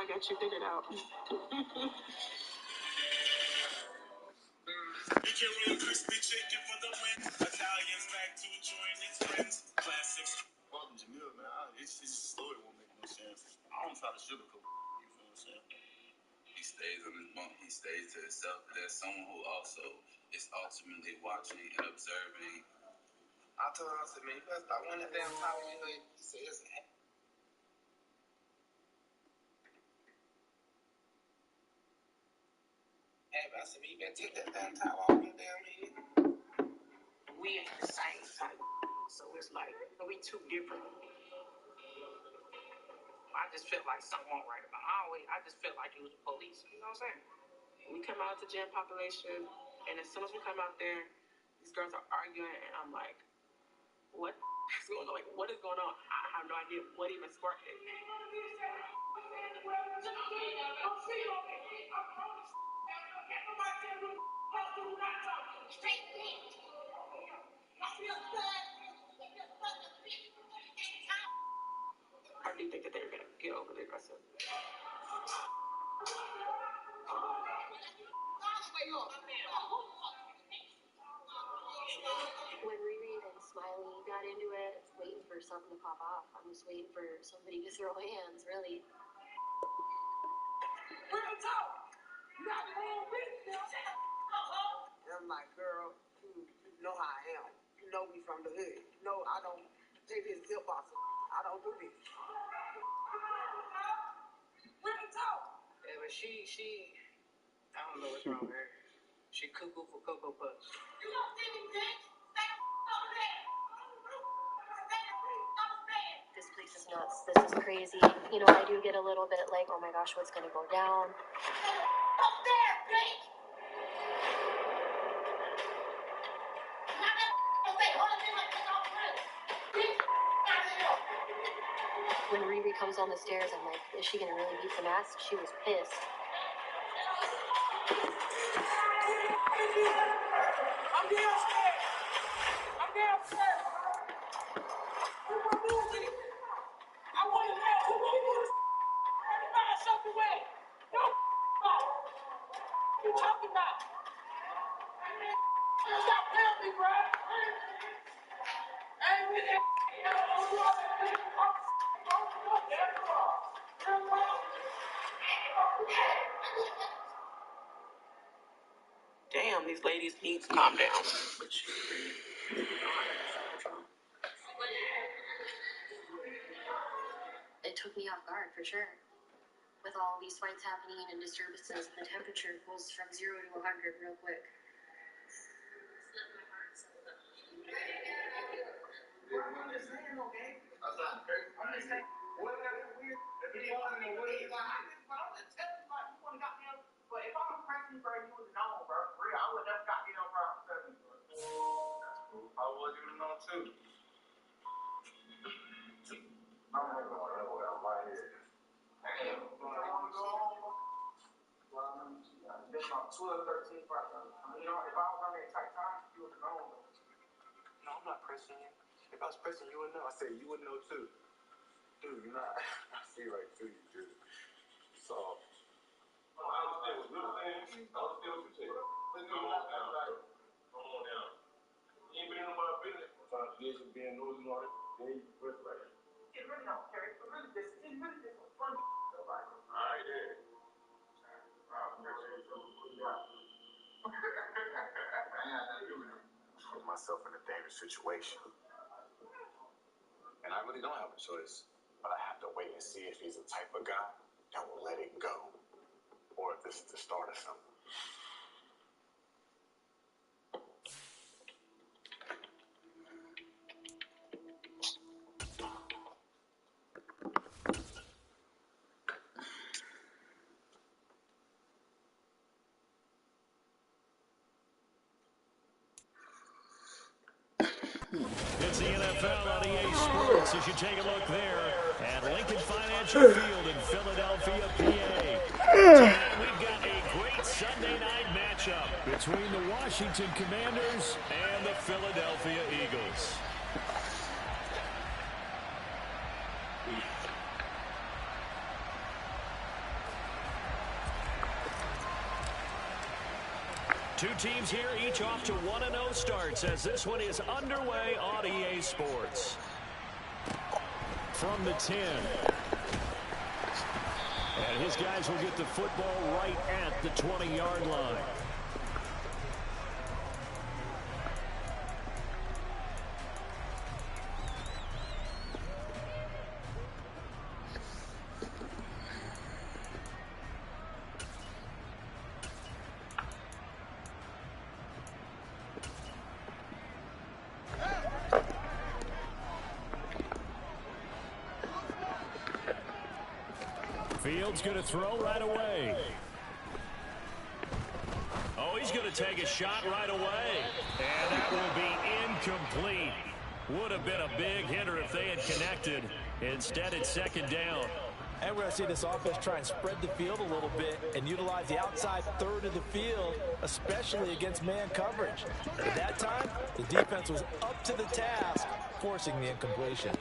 I got you figured out. Crispy chicken for the win. Italians back to join its friends. Classics. Welcome to Jamil, man. His story won't make no sense. I don't try to sugarcoat. You feel what I'm saying? He stays on his bunk. He stays to himself. But there's someone who also is ultimately watching and observing. I told him, I said, man, you better stop winning damn time. You know, he said, it's I said, you better take that damn time off your damn head. We ain't the same type. So it's like, we too different. I just felt like something wrong right about it. I just felt like it was the police. You know what I'm saying? We come out to Gen Population, and as soon as we come out there, these girls are arguing, and I'm like, what is going on? Like, what is going on? I have no idea what even sparked it. I do think that they're going to get over the aggressive. When Riri and Smiley got into it, waiting for something to pop off. I'm just waiting for somebody to throw hands, really. Real talk. You got your own business. I'm like, girl, you know how I am. You know me from the hood. You know I don't take this zip off. I don't do this. Real talk. Yeah, but she, I don't know what's wrong with her. She cuckoo for Cocoa Puffs. You don't see me, bitch. Stay over there. This place is nuts. This is crazy. You know, I do get a little bit like, oh my gosh, what's going to go down? Up there, bitch. When Riri comes on the stairs, I'm like, is she going to really beat the mask? She was pissed. I'm downstairs. I'm downstairs. Who want to move it? I want to know who want to move it. Everybody shut the way. No about it. What you talking about? Stop playing me, bro. Ain't with that. Damn, these ladies need to calm down. It took me off guard, for sure. With all these fights happening and disturbances, the temperature goes from 0 to 100 real quick. No, I'm not pressing you. If I was pressing you, would know. I said you would know too. Dude, you're not. I see right through you, dude. So. I understand what you're saying. I understand what you're saying. Let's go on down. Come on down. You ain't been in my business. Trying to get you being nosy on it. Then you press right. It really don't care. It really just a fun. Alright, then. Put myself in a dangerous situation. And I really don't have a choice. But I have to wait and see if he's the type of guy that will let it go. Or if this is the start of something. It's the NFL on EA Sports as you take a look there at Lincoln Financial Field in Philadelphia, PA. Tonight we've got a great Sunday night matchup between the Washington Commanders and the Philadelphia Eagles. Two teams here, each off to 1-0 starts as this one is underway on EA Sports. From the 10. And his guys will get the football right at the 20-yard line. Fields going to throw right away. Oh, he's going to take a shot right away. And that will be incomplete. Would have been a big hitter if they had connected. Instead, it's second down. And we're going to see this offense try and spread the field a little bit and utilize the outside third of the field, especially against man coverage. At that time, the defense was up to the task, forcing the incompletion.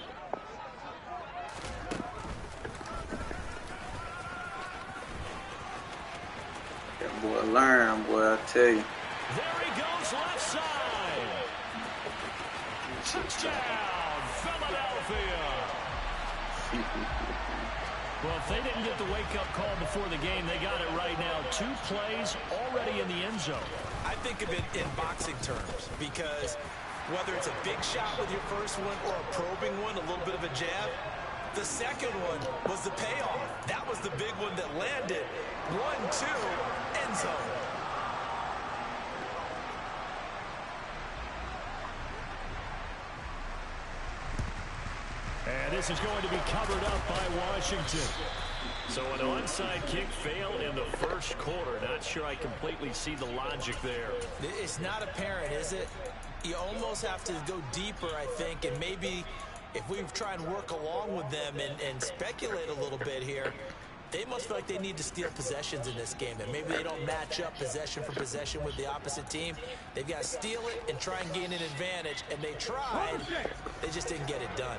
Boy, learn, boy, I tell you. There he goes, left side. Touchdown, Philadelphia. Well, if they didn't get the wake-up call before the game, they got it right now. 2 plays already in the end zone. I think of it in boxing terms because whether it's a big shot with your first one or a probing one, a little bit of a jab, the second one was the payoff. That was the big one that landed. 1-2, end zone. And this is going to be covered up by Washington. So an onside kick failed in the first quarter. Not sure I completely see the logic there. It's not apparent, is it? You almost have to go deeper, I think, and maybe if we try and work along with them and speculate a little bit here, they must feel like they need to steal possessions in this game, and maybe they don't match up possession for possession with the opposite team. They've got to steal it and try and gain an advantage, and they tried. They just didn't get it done.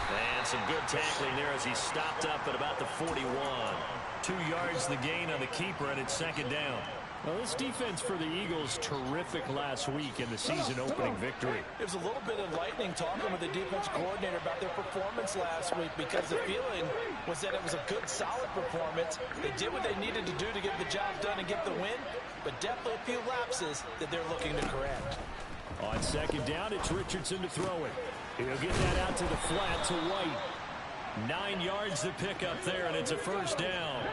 And some good tackling there as he stopped up at about the 41. 2 yards the gain on the keeper, and it's second down. Well, this defense for the Eagles, terrific last week in the season-opening victory. There's a little bit of lightning talking with the defense coordinator about their performance last week because the feeling was that it was a good, solid performance. They did what they needed to do to get the job done and get the win, but definitely a few lapses that they're looking to correct. On second down, it's Richardson to throw it. He'll get that out to the flat to White. 9 yards to pick up there, and it's a first down.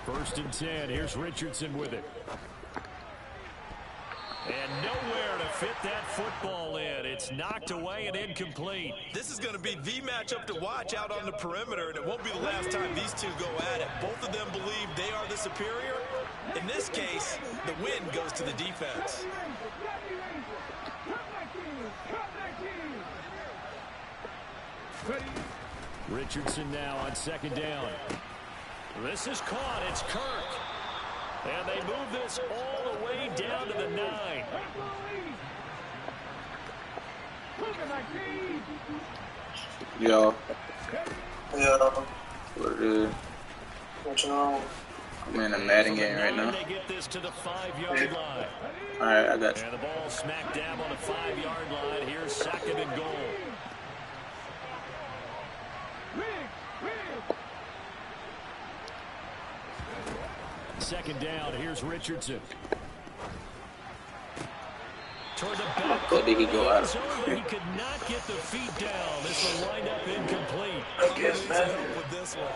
First and 10. Here's Richardson with it. And nowhere to fit that football in. It's knocked away and incomplete. This is going to be the matchup to watch out on the perimeter, and it won't be the last time these two go at it. Both of them believe they are the superior. In this case, the win goes to the defense. Richardson now on second down. This is caught. It's Kirk. And they move this all the way down to the 9. Yo. Yeah. What you know? I'm in a Madden game right now. They get this to the 5-yard line. All right, I got you. And the ball smack dab on the 5-yard line. Here's second and goal. Second down. Here's Richardson. Toward the back. What did he go out? He could not get the feet down. This will wind up incomplete. With this one.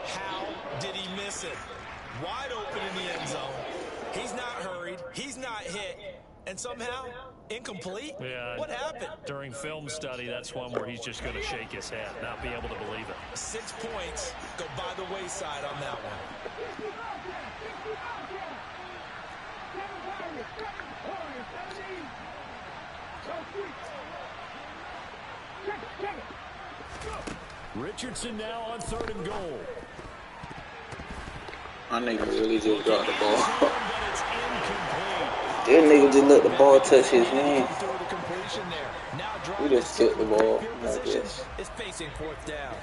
How did he miss it? Wide open in the end zone. He's not hurried. He's not hit. And somehow, incomplete? Yeah. What happened? During film study, that's one where he's just going to shake his head, not be able to believe it. 6 points go by the wayside on that one. Richardson now on third and goal. My nigga really just dropped the ball. But it's incomplete. That nigga just let the ball touch his hand. We just skipped the ball, I guess. It's facing fourth down.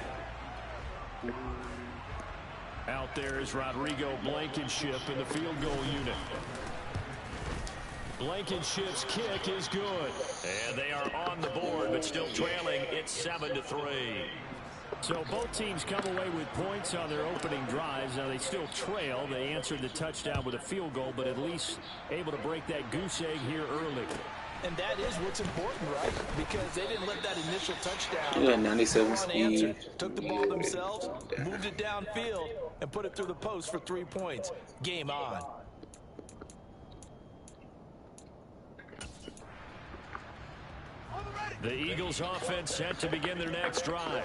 Out there is Rodrigo Blankenship in the field goal unit. Blankenship's kick is good. And they are on the board, but still trailing. It's 7-3. So both teams come away with points on their opening drives. Now they still trail. They answered the touchdown with a field goal, but at least able to break that goose egg here early. And that is what's important, right? Because they didn't let that initial touchdown. Yeah, 97 speed. Took the ball themselves, moved it downfield, and put it through the post for 3 points. Game on. The Eagles offense set to begin their next drive.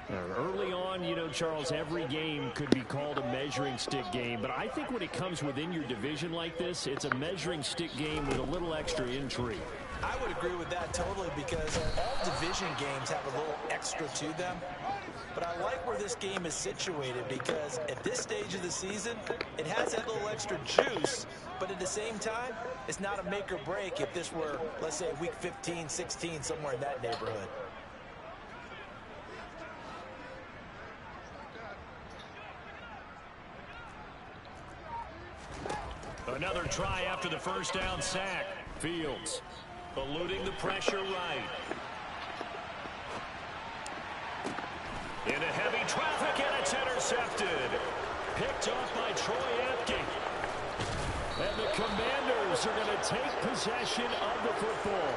Early on, you know, Charles, every game could be called a measuring stick game. But I think when it comes within your division like this, it's a measuring stick game with a little extra intrigue. I would agree with that totally because all division games have a little extra to them. But I like where this game is situated because at this stage of the season, it has that little extra juice. But at the same time, it's not a make or break if this were, let's say, week 15, 16, somewhere in that neighborhood. Another try after the first down sack. Fields eluding the pressure right. Into heavy traffic, and it's intercepted. Picked off by Troy Apke. And the Commanders are going to take possession of the football.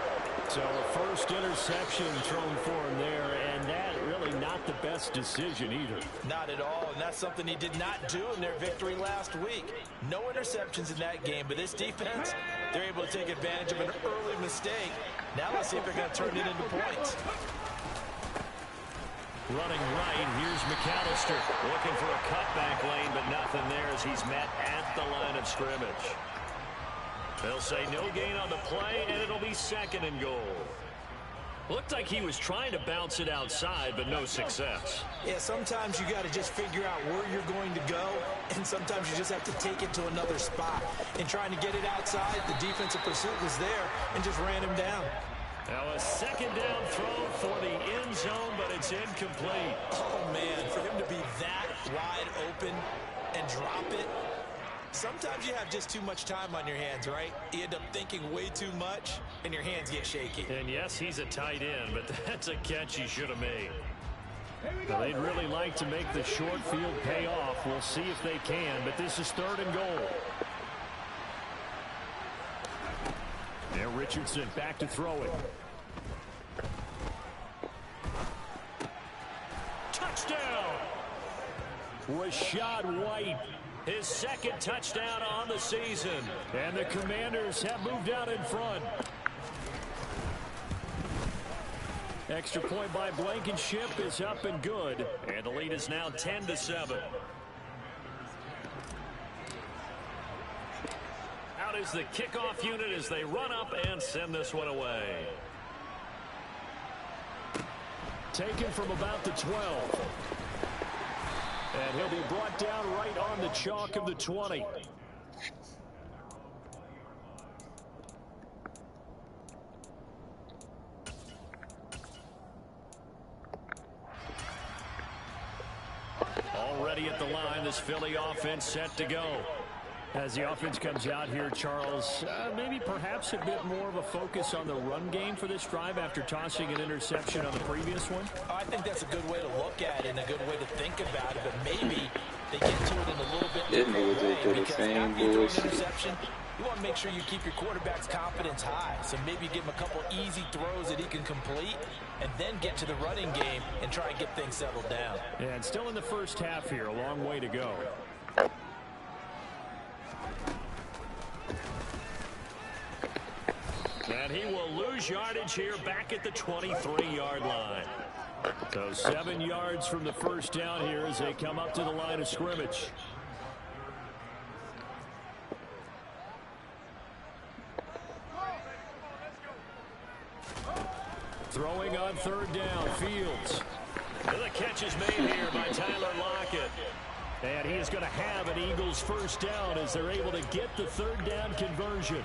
So a first interception thrown for him there, and that really not the best decision either. Not at all, and that's something he did not do in their victory last week. No interceptions in that game, but this defense, they're able to take advantage of an early mistake. Now let's see if they're going to turn it into points. Running right, here's McAllister looking for a cutback lane, but nothing there as he's met at the line of scrimmage. They'll say no gain on the play, and it'll be second and goal. Looked like he was trying to bounce it outside, but no success. Yeah, sometimes you got to just figure out where you're going to go, and sometimes you just have to take it to another spot. In trying to get it outside, the defensive pursuit was there and just ran him down. Now a second down throw for the end zone, but it's incomplete. Oh, man, for him to be that wide open and drop it, sometimes you have just too much time on your hands, right? You end up thinking way too much, and your hands get shaky. And yes, he's a tight end, but that's a catch he should have made. Now, they'd really like to make the short field pay off. We'll see if they can, but this is third and goal. Now Richardson back to throw it. Touchdown! Rachaad White, his second touchdown on the season. And the Commanders have moved out in front. Extra point by Blankenship is up and good. And the lead is now 10-7. Out is the kickoff unit as they run up and send this one away. Taken from about the 12. And he'll be brought down right on the chalk of the 20. Already at the line, this Philly offense set to go. As the offense comes out here, Charles, maybe perhaps a bit more of a focus on the run game for this drive after tossing an interception on the previous one? I think that's a good way to look at it and a good way to think about it, but maybe they get to it in a little bit different way because after you throw an interception, you want to make sure you keep your quarterback's confidence high. So maybe give him a couple easy throws that he can complete and then get to the running game and try and get things settled down. And still in the first half here, a long way to go. And he will lose yardage here back at the 23-yard line. So 7 yards from the first down here as they come up to the line of scrimmage. Throwing on third down, Fields. And the catch is made here by Tyler Lockett. And he is going to have an Eagles first down as they're able to get the third down conversion.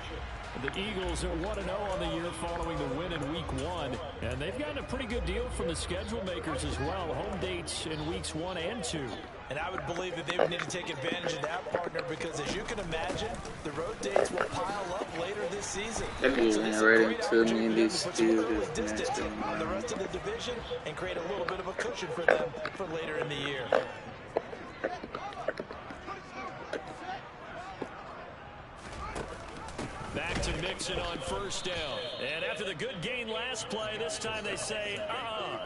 The Eagles are 1-0 on the year following the win in Week 1. And they've gotten a pretty good deal from the schedule makers as well. Home dates in Weeks 1 and 2. And I would believe that they would need to take advantage of that, partner, because as you can imagine, the road dates will pile up later this season. That So man this is right a great into me opportunity and to these put some early Steelers distance matched them, on the rest of the division and create a little bit of a cushion for them for later in the year. Back to Mixon on first down. And after the good gain last play, this time they say,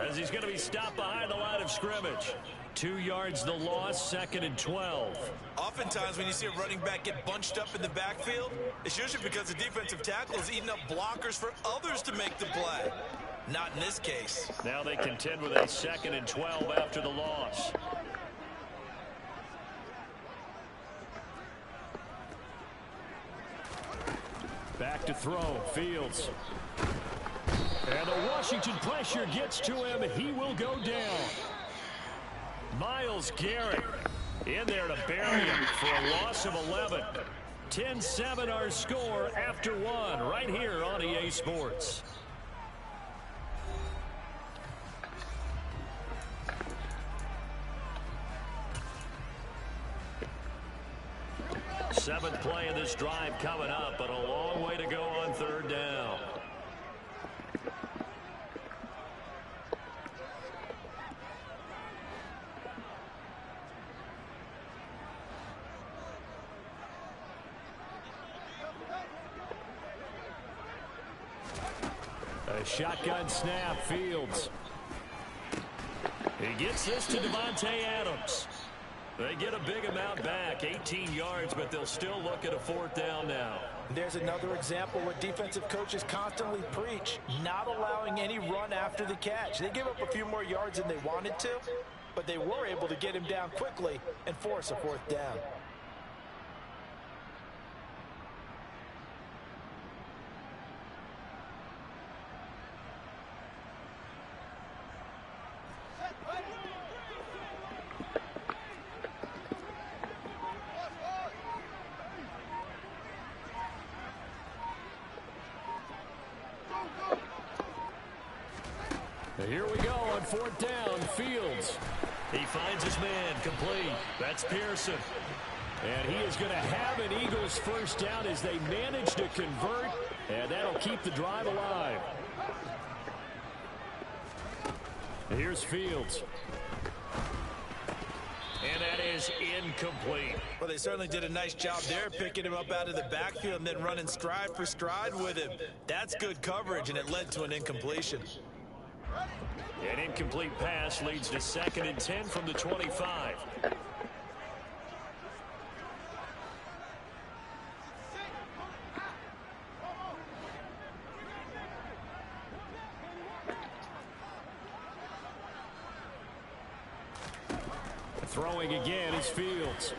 as he's going to be stopped behind the line of scrimmage. 2 yards the loss, 2nd and 12. Oftentimes when you see a running back get bunched up in the backfield, it's usually because the defensive tackle is eating up blockers for others to make the play. Not in this case. Now they contend with a 2nd and 12 after the loss. Back to throw, Fields. And the Washington pressure gets to him. He will go down. Myles Garrett in there to bury him for a loss of 11. 10-7 our score after 1 right here on EA Sports. Seventh play of this drive coming up, but a long way to go on 3rd down. A shotgun snap, Fields. He gets this to Devontae Adams. They get a big amount back, 18 yards, but they'll still look at a 4th down now. There's another example where defensive coaches constantly preach, not allowing any run after the catch. They give up a few more yards than they wanted to, but they were able to get him down quickly and force a 4th down. Here we go on 4th down, Fields. He finds his man complete. That's Pearson. And he is going to have an Eagles 1st down as they manage to convert, and that'll keep the drive alive. Here's Fields. And that is incomplete. Well, they certainly did a nice job there, picking him up out of the backfield and then running stride for stride with him. That's good coverage, and it led to an incompletion. An incomplete pass leads to 2nd and 10 from the 25. Throwing again is Fields.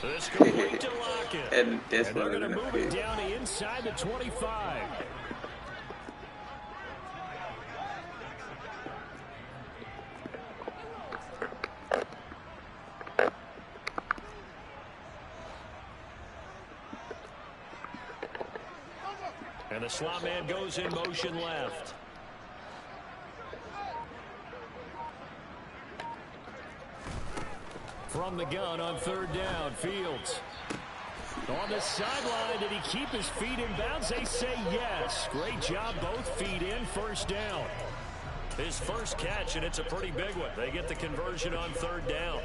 This complete to Lockett. And that's And what they're I'm going to gonna move it do. down to inside the 25. And the slot man goes in motion left. From the gun on 3rd down, Fields. On the sideline, did he keep his feet in bounds? They say yes. Great job, both feet in, 1st down. His first catch, and it's a pretty big one. They get the conversion on 3rd down.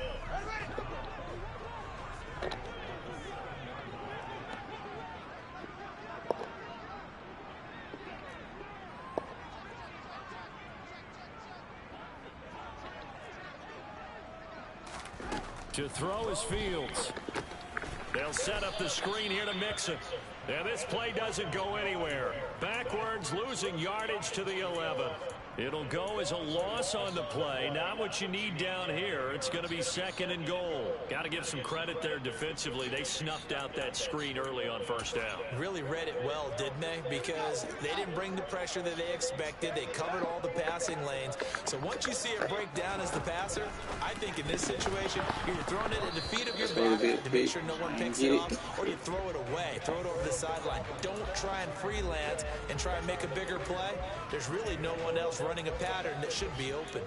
To throw is Fields. They'll set up the screen here to Mixon. And this play doesn't go anywhere. Backwards, losing yardage to the 11. It'll go as a loss on the play. Not what you need down here. It's going to be 2nd and goal. Got to give some credit there defensively. They snuffed out that screen early on 1st down. Really read it well, didn't they? Because they didn't bring the pressure that they expected. They covered all the passing lanes. So once you see it break down as the passer, I think in this situation, you're throwing it at the feet of your back to make sure no one picks it off, or you throw it away, throw it over the sideline. Don't try and freelance and try and make a bigger play. There's really no one else running a pattern that should be open.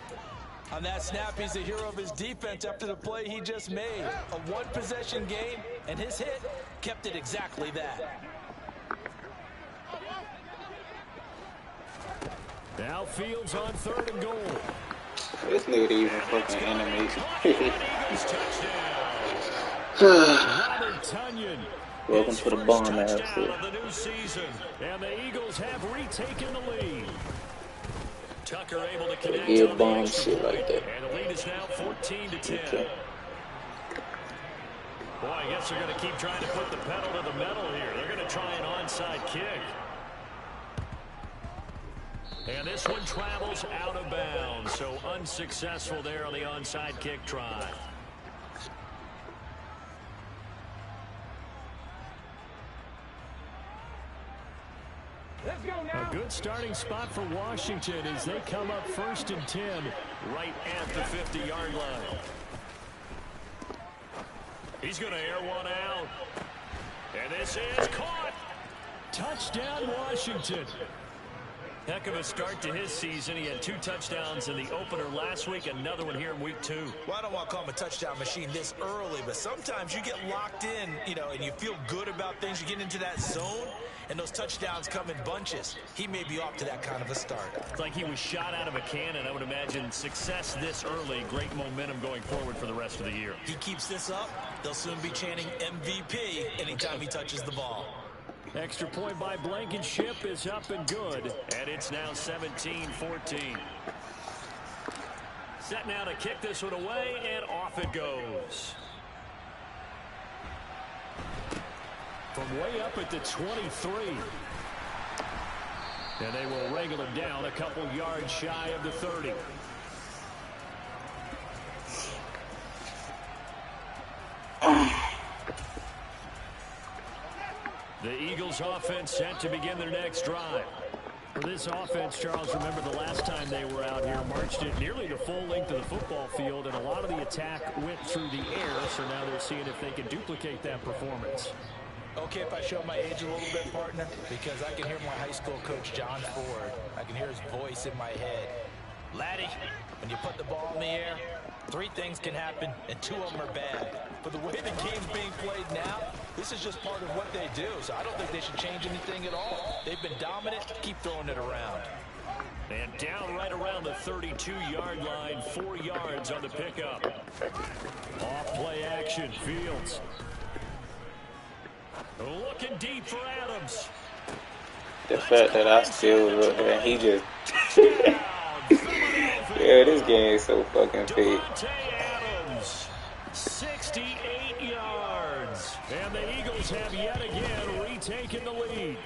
On that snap, he's the hero of his defense after the play he just made. A one-possession game, and his hit kept it exactly that. Now Fields on 3rd and goal. This nigga even fucking animation. Robert Tonyan. Welcome to the bomb episode. Of the new season, and the Eagles have retaken the lead. Tucker able to connect on the extra point, like that. And the lead is now 14-10. Okay. Boy, I guess they're going to keep trying to put the pedal to the metal here. They're going to try an onside kick. And this one travels out of bounds, so unsuccessful there on the onside kick try. A good starting spot for Washington as they come up 1st and 10 right at the 50-yard line. He's going to air one out. And this is caught. Touchdown, Washington. Heck of a start to his season. He had 2 touchdowns in the opener last week, another one here in week 2. Well, I don't want to call him a touchdown machine this early, but sometimes you get locked in, and you feel good about things. You get into that zone, and those touchdowns come in bunches. He may be off to that kind of a start. It's like he was shot out of a cannon. I would imagine success this early, great momentum going forward for the rest of the year. He keeps this up, they'll soon be chanting MVP anytime he touches the ball. Extra point by Blankenship is up and good, and it's now 17-14. Set now to kick this one away, and off it goes. From way up at the 23. And they will wrangle him down a couple yards shy of the 30. The Eagles offense set to begin their next drive. For this offense, Charles, remember the last time they were out here, marched it nearly the full length of the football field, and a lot of the attack went through the air, so now they're seeing if they can duplicate that performance. Okay, if I show my age a little bit, partner, because I can hear my high school coach, John Ford. I can hear his voice in my head. Laddie, when you put the ball in the air, 3 things can happen, and 2 of them are bad. But the way the game's being played now, this is just part of what they do, so I don't think they should change anything at all. They've been dominant. Keep throwing it around. And down right around the 32-yard line, 4 yards on the pickup. Off play action, Fields. Looking deep for Adams. The fact that I still look and he just yeah, this game is so fucking fake. Adams, 68 yards. And the Eagles have yet again retaken the lead.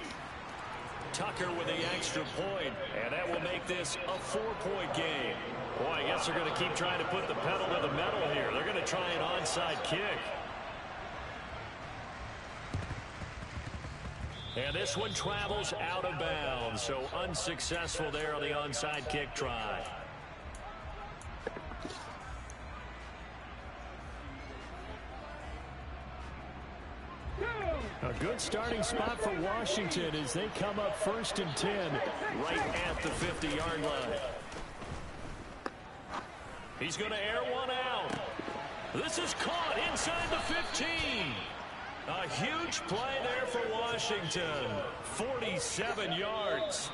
Tucker with the extra point, and that will make this a 4-point game. Boy, I guess they're going to keep trying to put the pedal to the metal here. They're going to try an onside kick. And this one travels out of bounds, so unsuccessful there on the onside kick try. A good starting spot for Washington as they come up 1st and 10 right at the 50-yard line. He's going to air one out. This is caught inside the 15. A huge play there for Washington. 47 yards.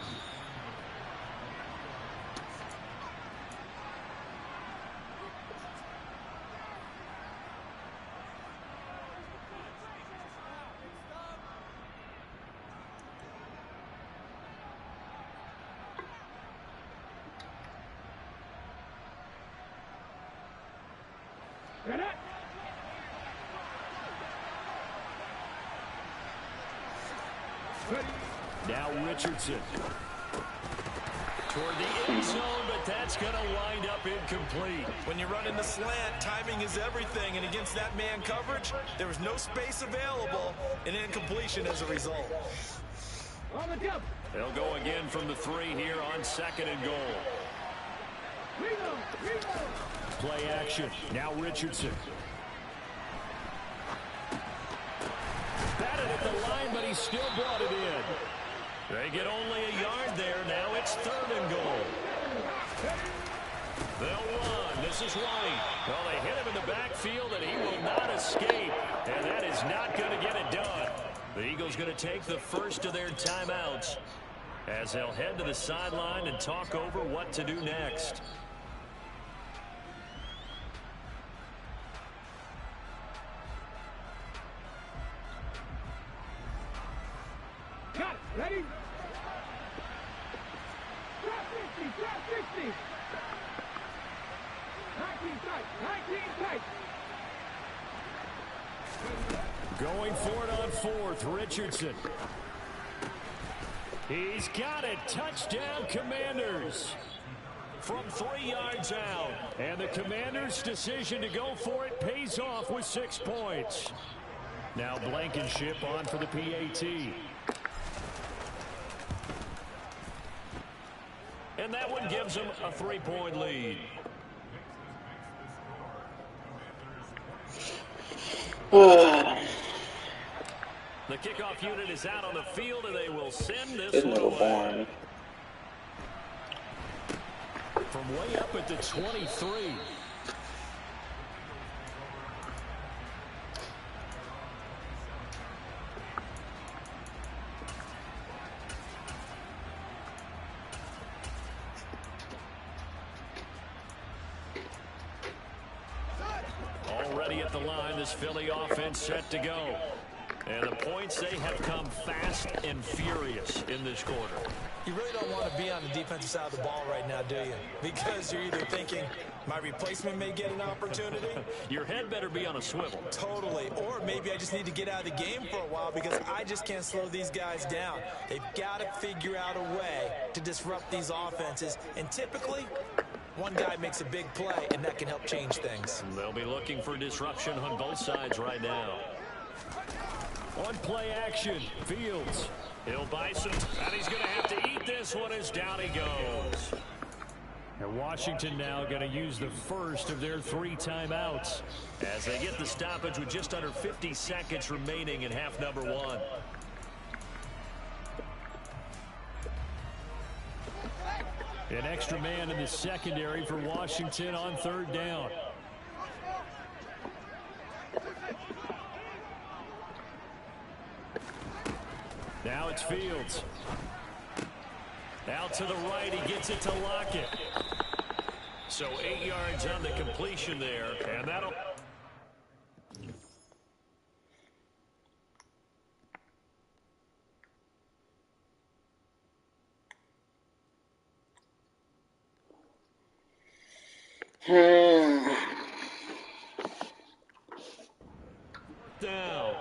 Now Richardson. Toward the end zone, but that's going to wind up incomplete. When you run in the slant, timing is everything, and against that man coverage, there was no space available, and incompletion as a result. They'll go again from the 3 here on 2nd and goal. Play action. Now Richardson. Batted at the line, but he still brought it in. They get only a yard there. Now it's 3rd and goal. They'll run. This is White. Well, they hit him in the backfield, and he will not escape. And that is not going to get it done. The Eagles going to take the first of their timeouts as they'll head to the sideline and talk over what to do next. Got it. Ready? Drop 60. Drop 60. 19 tight. 19 tight. Going for it on 4th, Richardson. He's got it. Touchdown, Commanders. From 3 yards out. And the Commanders' decision to go for it pays off with 6 points. Now Blankenship on for the PAT. And that one gives them a 3-point lead. The kickoff unit is out on the field, and they will send this one away. From way up at the 23. Already at the line, this Philly offense set to go. And the points, they have come fast and furious in this quarter. You really don't want to be on the defensive side of the ball right now, do you? Because you're either thinking, my replacement may get an opportunity. Your head better be on a swivel. Totally. Or maybe I just need to get out of the game for a while because I just can't slow these guys down. They've got to figure out a way to disrupt these offenses. And typically, one guy makes a big play, and that can help change things. They'll be looking for disruption on both sides right now. On play action, Fields. He'll buy some, and he's going to have to eat this one as down he goes. And Washington now going to use the first of their 3 timeouts as they get the stoppage with just under 50 seconds remaining in half number 1. An extra man in the secondary for Washington on 3rd down. Now it's Fields. Out to the right, he gets it to Lockett. So 8 yards on the completion there, and that'll... down.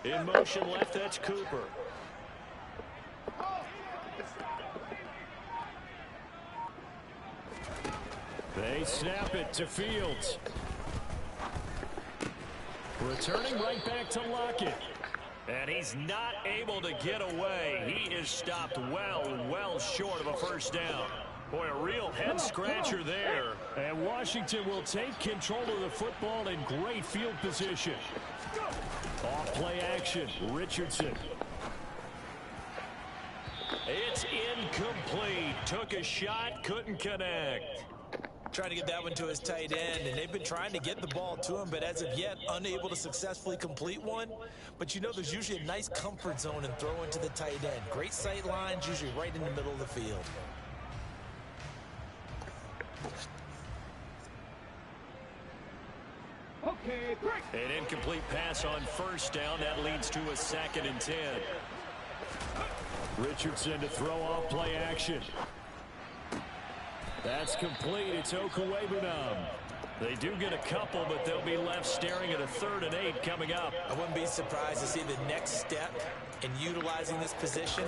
In motion left, that's Cooper. They snap it to Fields. Returning right back to Lockett. And he's not able to get away. He is stopped well short of a first down. Boy, a real head-scratcher there. And Washington will take control of the football in great field position. Off play action, Richardson. It's incomplete. Took a shot, couldn't connect. Trying to get that one to his tight end, and they've been trying to get the ball to him, but as of yet, unable to successfully complete one. But you know there's usually a nice comfort zone in throwing to the tight end. Great sight lines, usually right in the middle of the field. An incomplete pass on first down. That leads to a 2nd and 10. Richardson to throw off play action. That's complete. It's Okwuegbunam. They do get a couple, but they'll be left staring at a 3rd and 8 coming up. I wouldn't be surprised to see the next step in utilizing this position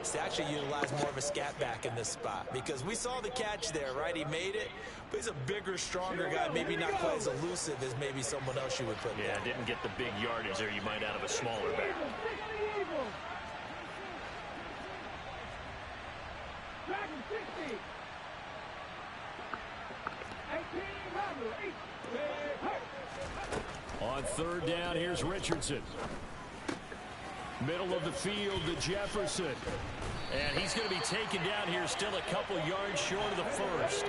is to actually utilize more of a scat back in this spot, because we saw the catch there, right? He made it, but he's a bigger, stronger guy, maybe not quite as elusive as maybe someone else you would put Yeah, down. didn't get the big yardage there you might out of a smaller back. On 3rd down, here's Richardson. Middle of the field to Jefferson. And he's going to be taken down here, still a couple yards short of the 1st.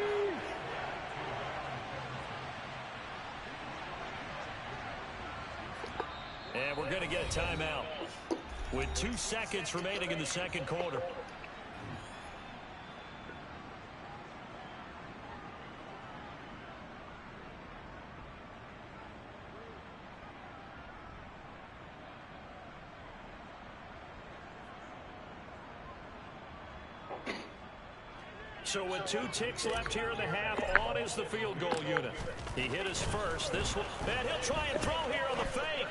And we're going to get a timeout with 2 seconds remaining in the 2nd quarter. So with 2 ticks left here in the half, on is the field goal unit. He hit us first. This one, and he'll try and throw here on the fake.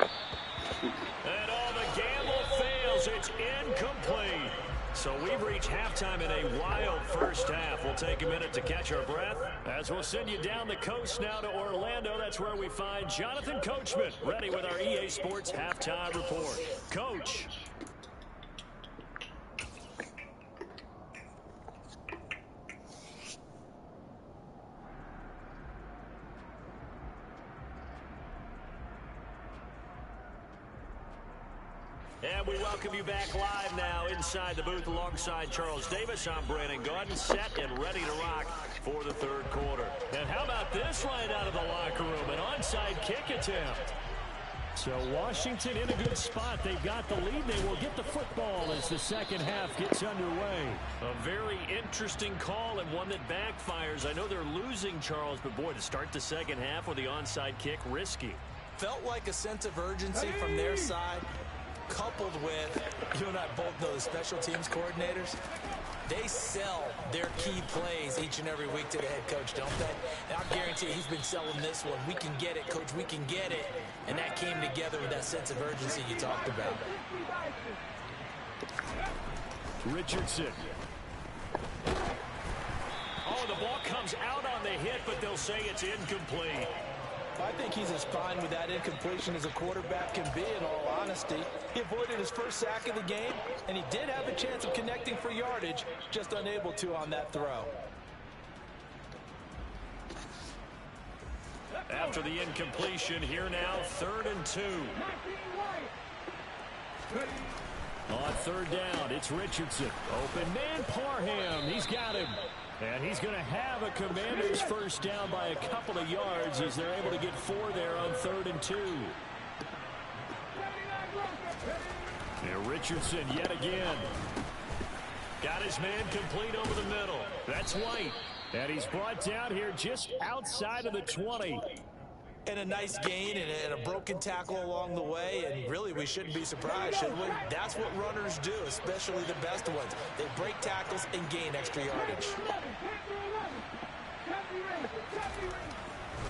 And all the gamble fails. It's incomplete. So we've reached halftime in a wild first half. We'll take a minute to catch our breath as we'll send you down the coast now to Orlando. That's where we find Jonathan Coachman ready with our EA Sports halftime report. Coach. And we welcome you back live now inside the booth alongside Charles Davis. I'm Brandon Gaudin, set and ready to rock for the 3rd quarter. And how about this right out of the locker room? An onside kick attempt. So Washington in a good spot. They've got the lead. They will get the football as the 2nd half gets underway. A very interesting call and one that backfires. I know they're losing, Charles, but boy, to start the 2nd half with the onside kick, risky. Felt like a sense of urgency from their side, coupled with, you and I both know the special teams coordinators, they sell their key plays each and every week to the head coach, don't they? And I'll guarantee you he's been selling this one. We can get it, coach, we can get it. And that came together with that sense of urgency you talked about. Richardson. Oh, the ball comes out on the hit, but they'll say it's incomplete. I think he's as fine with that incompletion as a quarterback can be, in all honesty. He avoided his first sack of the game, and he did have a chance of connecting for yardage, just unable to on that throw. After the incompletion, here now, 3rd and 2. On 3rd down, it's Richardson. Open man, Parham. He's got him. And he's going to have a Commanders first down by a couple of yards as they're able to get 4 there on 3rd and 2. And Richardson yet again. Got his man complete over the middle. That's White. And he's brought down here just outside of the 20. And a nice gain and a broken tackle along the way, and really we shouldn't be surprised, should we? That's what runners do, especially the best ones. They break tackles and gain extra yardage.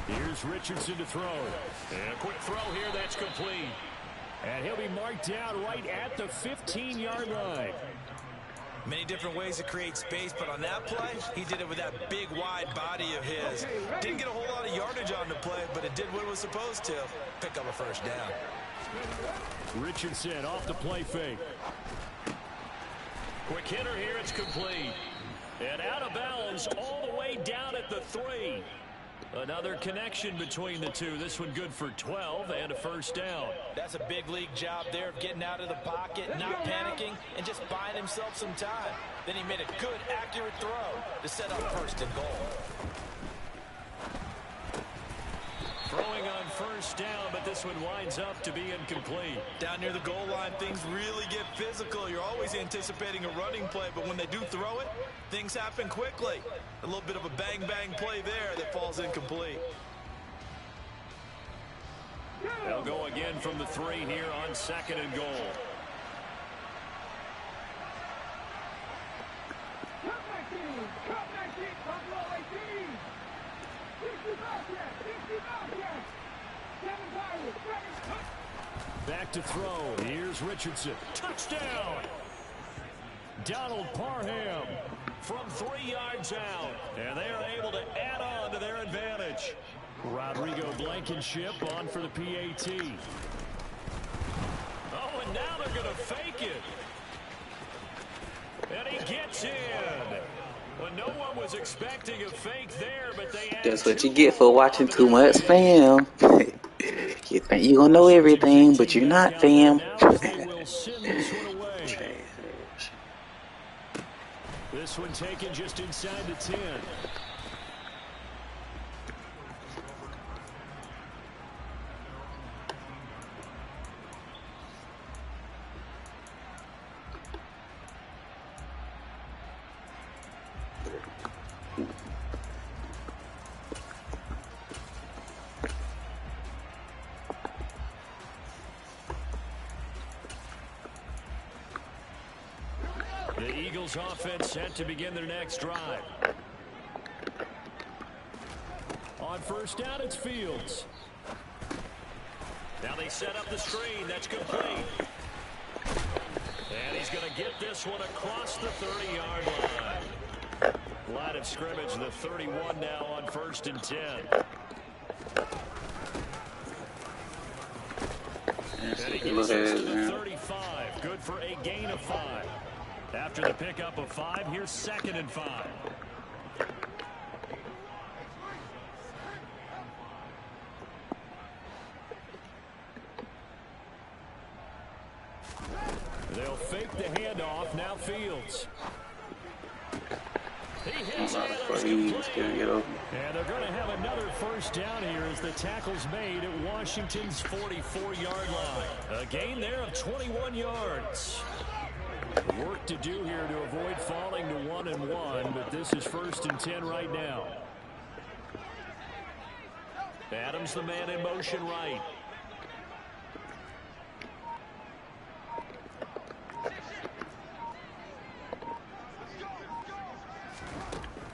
Here's Richardson to throw. And a quick throw here, that's complete. And he'll be marked down right at the 15-yard line. Many different ways to create space, but on that play, he did it with that big, wide body of his. Didn't get a whole lot of yardage on the play, but it did what it was supposed to. Pick up a first down. Richardson off the play fake. Quick hitter here, it's complete. And out of bounds all the way down at the 3. Another connection between the two. This one good for 12 and a first down. That's a big league job there of getting out of the pocket, not panicking, and just buying himself some time. Then he made a good, accurate throw to set up 1st and goal. Throwing on first down, but this one winds up to be incomplete. Down near the goal line, things really get physical. You're always anticipating a running play, but when they do throw it, things happen quickly. A little bit of a bang-bang play there that falls incomplete. They'll go again from the 3 here on 2nd and goal. Back to throw. Here's Richardson. Touchdown! Donald Parham from 3 yards out. And they are able to add on to their advantage. Rodrigo Blankenship on for the PAT. Oh, and now they're going to fake it. And he gets in. Well, no one was expecting a fake there, but they had That's what you get for watching too much fam. You think you're gonna know everything, but you're not, fam. This one taken just inside the 10. The Eagles offense set to begin their next drive. On first down, it's Fields. Now they set up the screen. That's complete. And he's going to get this one across the 30-yard line. Line of scrimmage, the 31 now on 1st and 10. And he gets this to the 35. Good for a gain of 5. After the pickup of 5, here's 2nd and 5. They'll fake the handoff. Now Fields. He hits it. And they're going to have another first down here as the tackle's made at Washington's 44-yard line. A gain there of 21 yards. Work to do here to avoid falling to 1 and 1, but this is 1st and 10 right now. Adams, the man in motion right.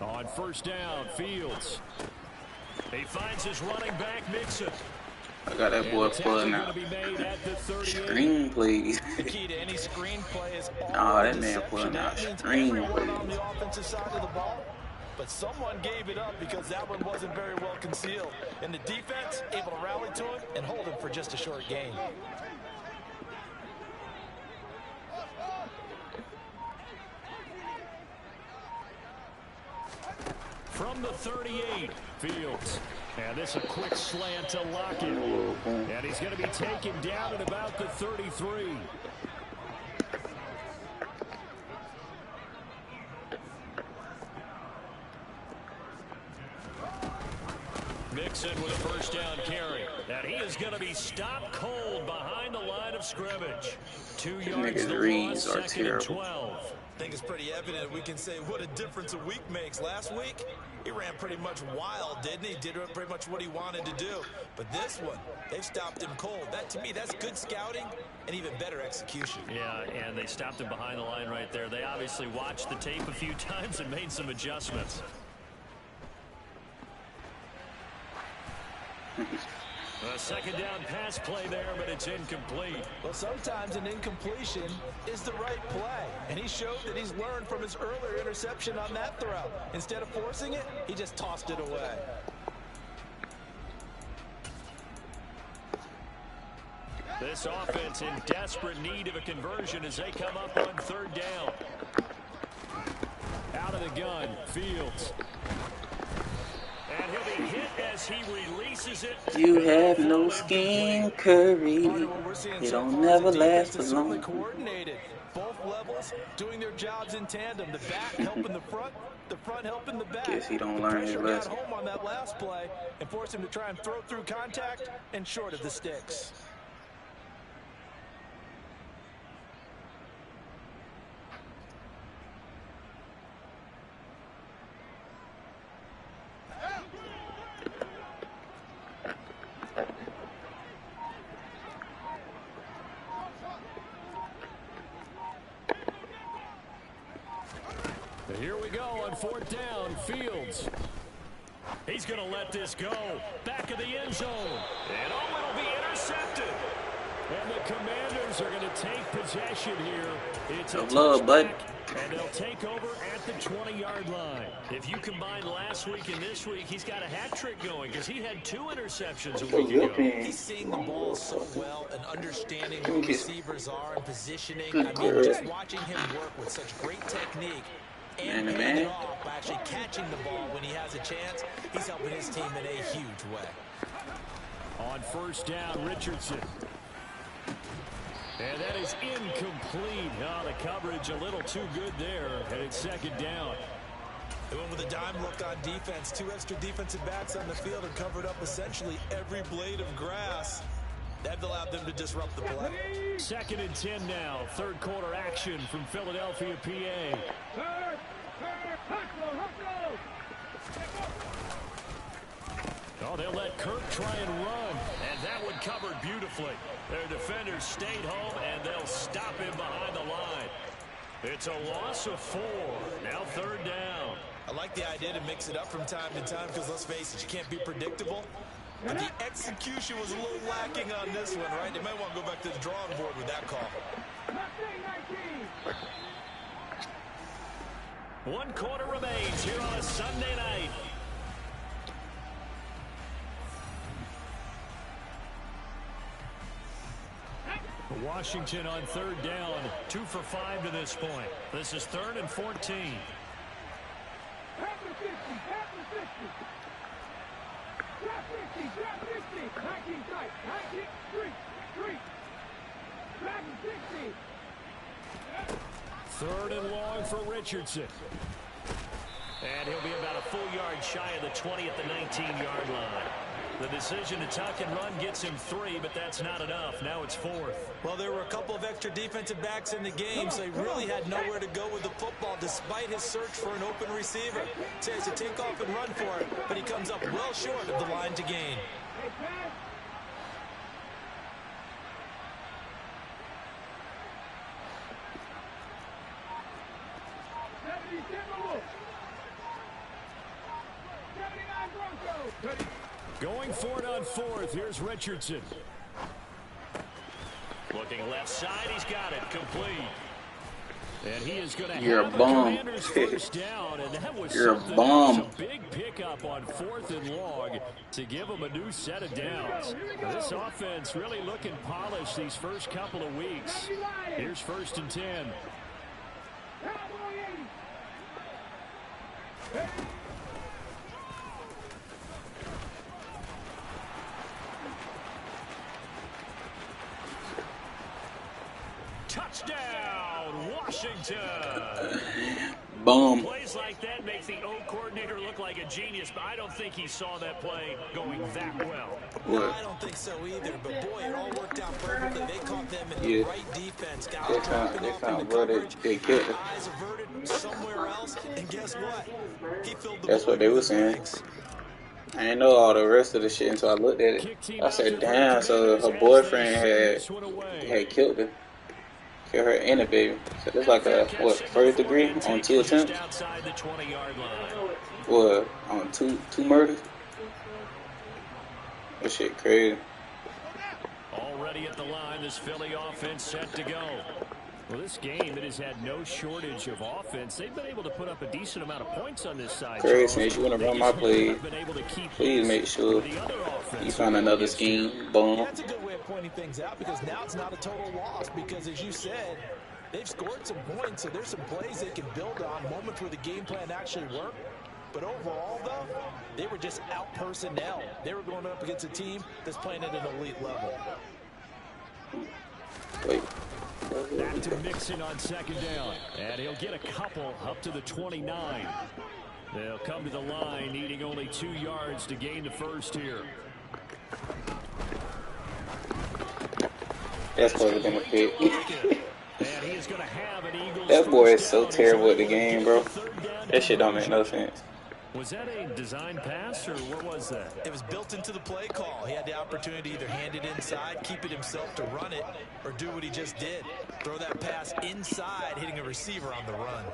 On first down, Fields. He finds his running back, Mixon. I got that boy pulling out. Screen, please. The key to any screenplay is oh, that man pulling out screen, please. On the offensive side of the ball, but someone gave it up because that one wasn't very well concealed. And the defense able to rally to him and hold him for just a short gain. From the 38, Fields. And this a quick slant to Lockett. And he's going to be taken down at about the 33. Mixon with a first down carry. And he is going to be stopped cold behind the line of scrimmage. 2 yards the loss, 2nd and 12. I think it's pretty evident we can say what a difference a week makes. Last week, he ran pretty much wild, didn't he? Did pretty much what he wanted to do. But this one, they've stopped him cold. That, to me, that's good scouting and even better execution. Yeah, and they stopped him behind the line right there. They obviously watched the tape a few times and made some adjustments. A second down pass play there, but it's incomplete. Well, sometimes an incompletion is the right play. And he showed that he's learned from his earlier interception on that throw. Instead of forcing it, he just tossed it away. This offense in desperate need of a conversion as they come up on 3rd down. Out of the gun, Fields. And he'll be hit as he releases it. You have no skin, Curry. It don't never last for long. Coordinated. Both levels else, doing their jobs in tandem. The back helping the front helping the back. Guess he don't learn his Pressure got lesson. home on that last play and forced him to try and throw through contact and short of the sticks. Here we go on 4th down. Fields. He's going to let this go. Back of the end zone. And it'll be intercepted. And the Commanders are going to take possession here. It's a touchback, and they'll take over at the 20-yard line. If you combine last week and this week, he's got a hat trick going because he had 2 interceptions a week ago. He's seeing the ball so well and understanding where receivers are and positioning. I mean, just watching him work with such great technique. And handing it off, actually catching the ball when he has a chance, he's helping his team in a huge way. On 1st down, Richardson. And that is incomplete. Oh, the coverage a little too good there, and it's 2nd down. They went with a dime look on defense. 2 extra defensive backs on the field and covered up essentially every blade of grass. That allowed them to disrupt the play. 2nd and 10 now. 3rd quarter action from Philadelphia, PA. Oh, they'll let Kirk try and run. And that one covered beautifully. Their defenders stayed home, and they'll stop him behind the line. It's a loss of 4. Now 3rd down. I like the idea to mix it up from time to time because, let's face it, you can't be predictable. But the execution was a little lacking on this one, right? They might want to go back to the drawing board with that call. 1 quarter remains here on a Sunday night. Washington on 3rd down, 2 for 5 to this point. This is 3rd and 14. Third and long for Richardson. And he'll be about a full yard shy of the 20 at the 19-yard line. The decision to tuck and run gets him 3, but that's not enough. Now it's 4th. Well, there were a couple of extra defensive backs in the game, so he really had nowhere to go with the football despite his search for an open receiver. So he has to take off and run for it, but he comes up well short of the line to gain. Going for it on 4th. Here's Richardson. Looking left side. He's got it. Complete. And he is going to have the Commanders' first down. And that was something. A big pickup on 4th and long to give them a new set of downs. This offense really looking polished these first couple of weeks. Here's 1st and 10. Touchdown, Washington. Boom. Plays like that make the O coordinator look like a genius, but I don't think he saw that play going that well. No, I don't think so either, but boy, it all worked out perfectly. They caught them in the right defense. Guys dropping off in the coverage, eyes averted somewhere else, and guess what? He filled the That's what they were saying. I didn't know all the rest of the shit until I looked at it. I said, damn, so her boyfriend had killed her. Kill her and the baby. So that's like a, what, 1st degree on 2 attempts? What, on two murders? That shit crazy. Already at the line, this Philly offense set to go. Well, this game, it has had no shortage of offense. They've been able to put up a decent amount of points on this side. Crazy, if you want to run my play, please make sure you find another scheme. Boom. That's a good way of pointing things out because now it's not a total loss because, as you said, they've scored some points, so there's some plays they can build on, moments where the game plan actually worked. But overall, though, they were just out personnel. They were going up against a team that's playing at an elite level. Wait. Back to Mixon on second down. And he'll get a couple up to the 29. They'll come to the line needing only 2 yards to gain the first here. That's supposed to be a pick. That boy is so terrible at the game, bro. That shit don't make no sense. Was that a design pass, or what was that? It was built into the play call. He had the opportunity to either hand it inside, keep it himself to run it, or do what he just did. Throw that pass inside, hitting a receiver on the run.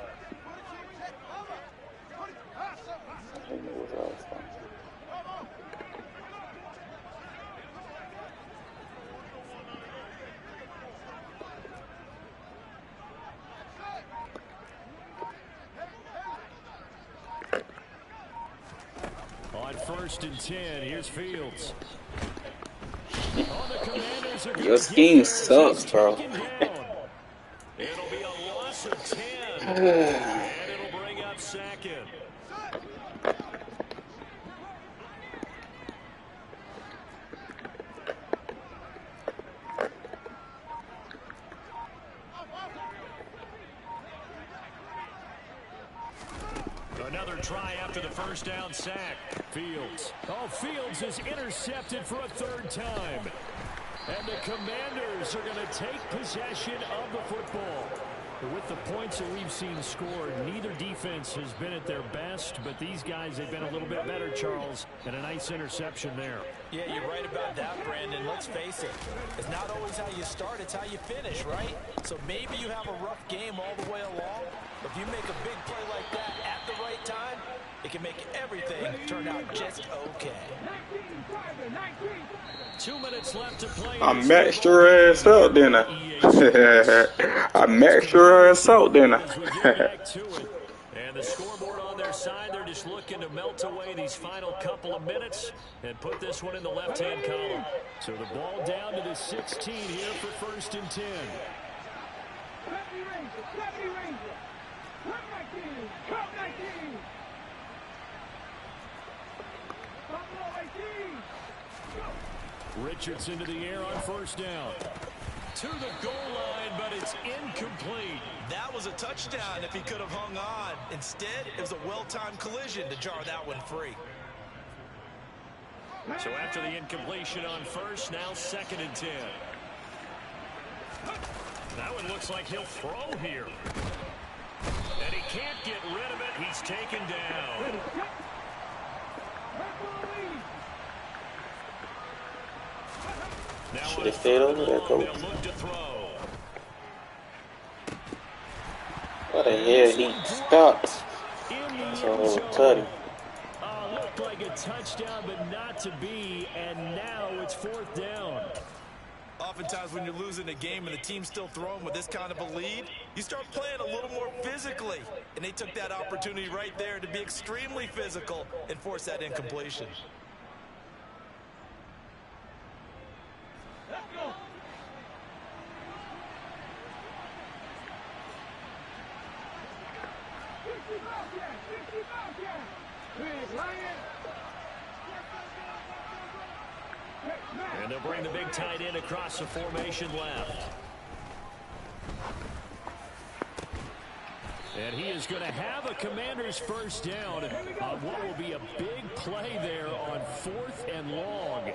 On 1st and 10, here's Fields. Your scheme sucks, bro. It'll be a loss of 10, and it'll bring up second. Another try after the first down sack. Fields. Oh, Fields is intercepted for a 3rd time. And the Commanders are going to take possession of the football. With the points that we've seen scored, neither defense has been at their best, but these guys have been a little bit better, Charles, and a nice interception there. Yeah, you're right about that, Brandon. Let's face it. It's not always how you start, it's how you finish, right? So maybe you have a rough game all the way along, but if you make a big play like that at the right time, it can make everything turn out just okay. 2 minutes left to play. I maxed your ass out, didn't I? I maxed your ass out, didn't I? And the scoreboard on their side, they're just looking to melt away these final couple of minutes and put this one in the left-hand column. So the ball down to the 16 here for 1st and 10. Richardson to the air on 1st down. To the goal line, but it's incomplete. That was a touchdown if he could have hung on. Instead, it was a well-timed collision to jar that one free. So after the incompletion on 1st, now 2nd and 10. That one looks like he'll throw here. And he can't get rid of it. He's taken down. Should have stayed over there, coach. What the hell? He stopped. So tutty. Looked like a touchdown, but not to be. And now it's 4th down. Oftentimes when you're losing a game and the team's still throwing with this kind of a lead, you start playing a little more physically. And they took that opportunity right there to be extremely physical and force that incompletion. And they'll bring the big tight end across the formation left. And he is going to have a Commander's 1st down on what will be a big play there on 4th and long.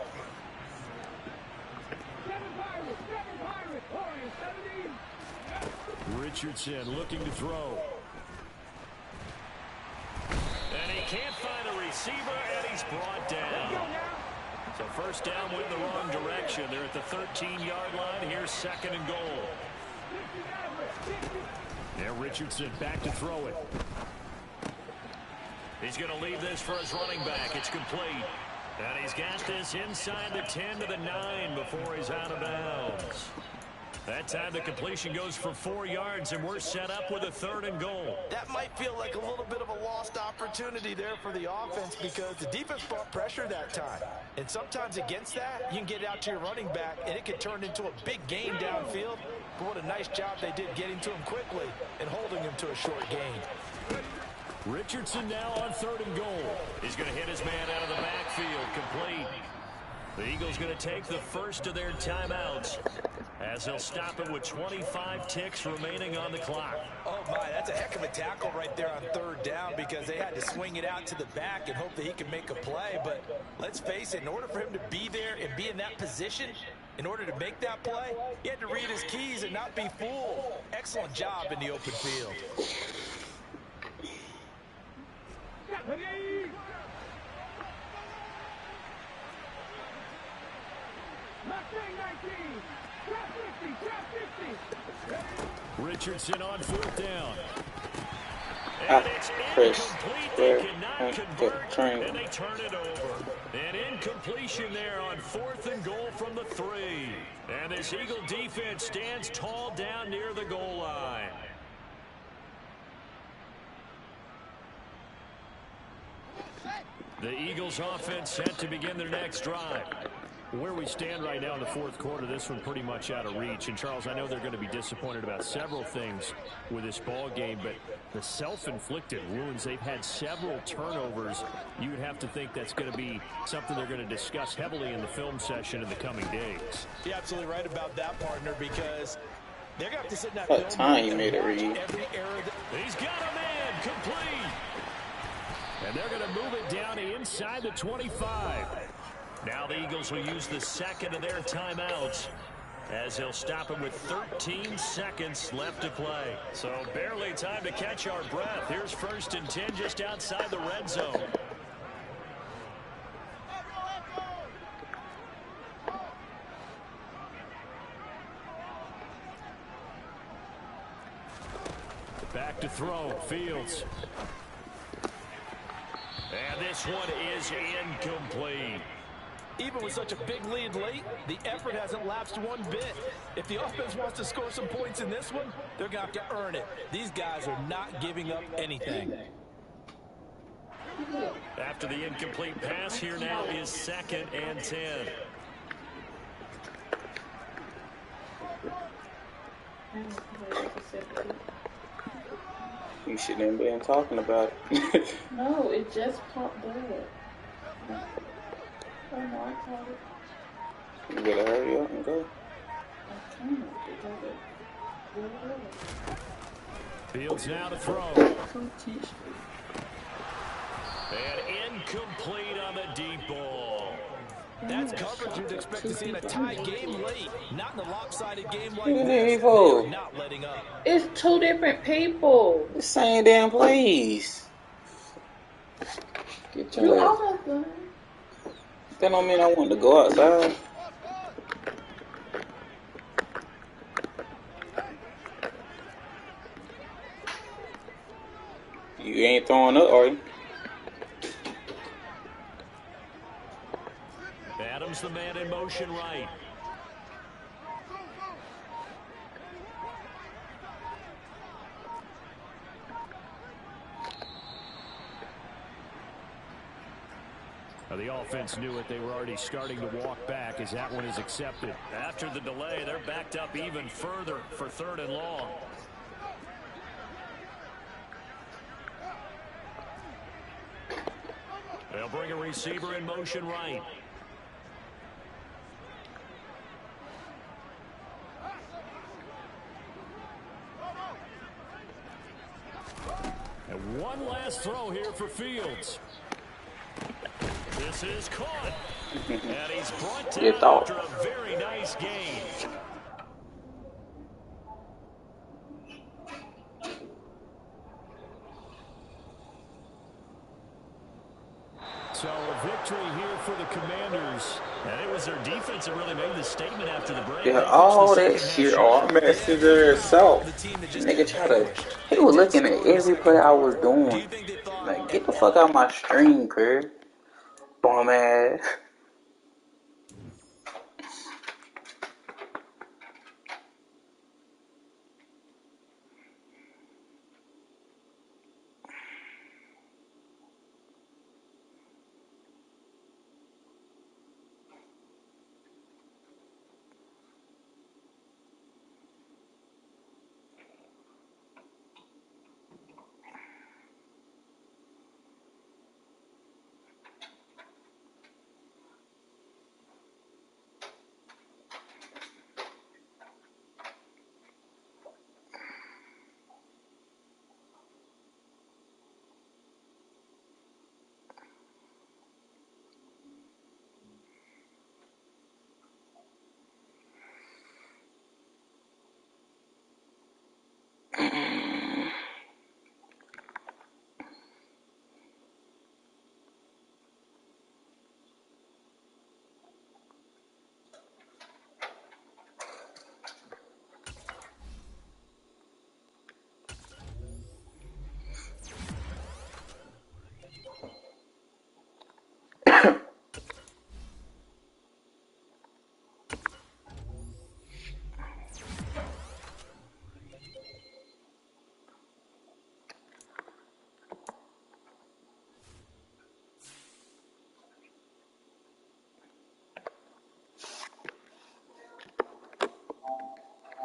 Richardson looking to throw. And he can't find a receiver, and he's brought down. So 1st down went in the wrong direction. They're at the 13-yard line. Here's 2nd and goal. Now Richardson back to throw it. He's going to leave this for his running back. It's complete. And he's got this inside the 10 to the 9 before he's out of bounds. That time the completion goes for 4 yards, and we're set up with a 3rd and goal. That might feel like a little bit of a lost opportunity there for the offense because the defense brought pressure that time. And sometimes against that, you can get out to your running back, and it can turn into a big gain downfield. But what a nice job they did getting to him quickly and holding him to a short gain. Richardson now on 3rd and goal. He's going to hit his man out of the backfield, complete. The Eagles going to take the first of their timeouts as he'll stop it with 25 ticks remaining on the clock. Oh, my, that's a heck of a tackle right there on third down because they had to swing it out to the back and hope that he could make a play. But let's face it, in order for him to be there and be in that position, in order to make that play, he had to read his keys and not be fooled. Excellent job in the open field. Richardson on fourth down. And it's incomplete. They cannot convert, and they turn it over. An incompletion there on 4th and goal from the 3. And this Eagle defense stands tall down near the goal line. The Eagles offense set to begin their next drive. Where we stand right now in the fourth quarter, this one pretty much out of reach. And, Charles, I know they're going to be disappointed about several things with this ball game, but the self-inflicted wounds, they've had several turnovers. You would have to think that's going to be something they're going to discuss heavily in the film session in the coming days. You're absolutely right about that, partner, because they're going to have to sit in that what time he made it read. He's got a man complete. And they're going to move it down inside the 25. Now the Eagles will use the second of their timeouts as he'll stop him with 13 seconds left to play. So barely time to catch our breath. Here's 1st and 10 just outside the red zone. Back to throw, Fields. And this one is incomplete. Even with such a big lead late, the effort hasn't lapsed one bit. If the offense wants to score some points in this one, they're going to have to earn it. These guys are not giving up anything. After the incomplete pass, here now is 2nd and 10. You shouldn't have been talking about it. No, it just popped up. Oh, no, I called it. You better hurry up and go. I can't Fields now to throw. And incomplete on the deep ball. That's coverage you'd expect to see in a tie game late. Not in a lopsided game like Who this. they for? Not letting up. It's 2 different people. The same damn plays. Get You your ass. almost done. That don't mean I want to go outside. You ain't throwing up, are you? Adams the man in motion right. Now the offense knew it. They were already starting to walk back as that one is accepted. After the delay, they're backed up even further for 3rd and long. They'll bring a receiver in motion right. And one last throw here for Fields. This is caught. And he's brought down after a very nice game. So a victory here for the Commanders. And it was their defense that really made the statement after the break. Yeah, all that shit, all messenger itself. Nigga try to, he was looking at every play I was doing. Like, get the fuck out of my stream, Chris. Bum ass.